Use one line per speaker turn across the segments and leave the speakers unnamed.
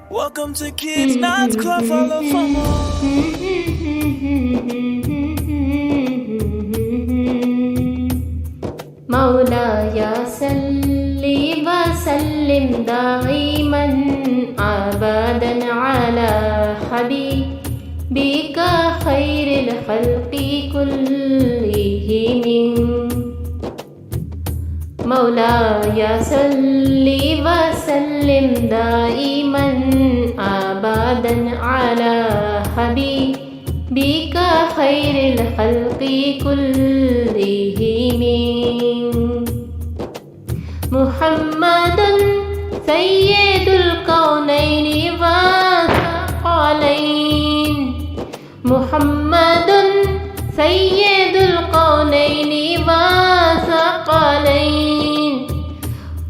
Welcome to Kids Nights Club for the
مولاي صل وسلم دائما أبدا على حبيبك خير الخلق كلهم. مولاي صل وسلم دائما أبدا على حبيبك خير الخلق كلهم. محمد سيد الكونين والثقلين. محمد سيد الكونين والثقلين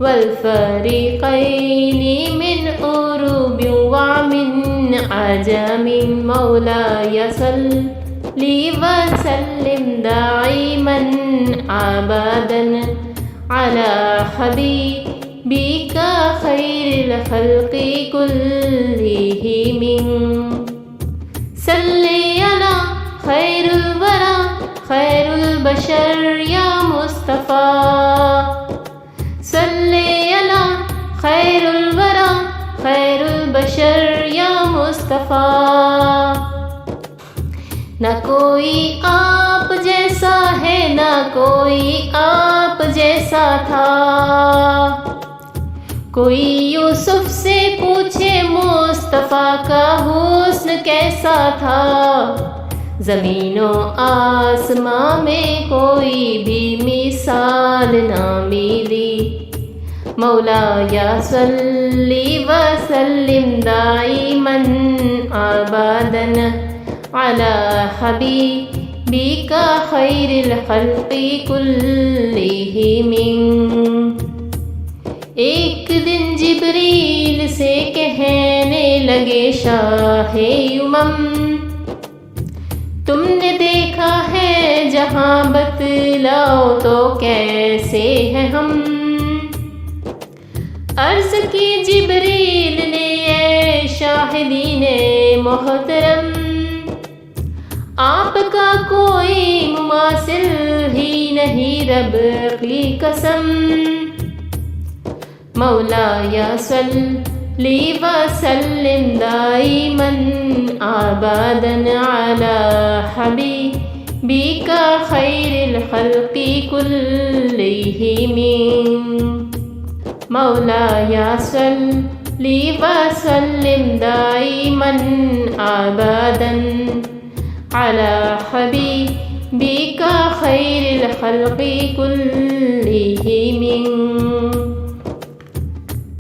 والفريقين من أوروب ومن عجم. مولاي صل وسلم دائما أبدا على حبيبك خير الخلق كلهم. صل على خير الورى خير البشر يا مصطفى. صل على خير الورى خير البشر يا مصطفى. نہ کوئی آپ جیسا ہے نہ کوئی آپ جیسا تھا. کوئی یوسف سے پوچھے مصطفیٰ کا حسن کیسا تھا. زمین و آسماں میں کوئی بھی مثال نہ ملی. مولاي صل وسلم دائما أبدا على حبيبك خير الخلق كلهم. ایک دن جبریل سے کہنے لگے شاہ امم تم نے دیکھا ہے جہاں بتلاؤ تو کیسے ہیں ہم. عرض کی جبریل نے اے شاہدین محترم آپ کا کوئی مماثل ہی نہیں رب کی قسم. مولاي صل وسلم دائما أبدا على حبيبك خير الخلق كلهم. مولاي صل وسلم دائما أبدا على حبيبك خير الخلق كلهم.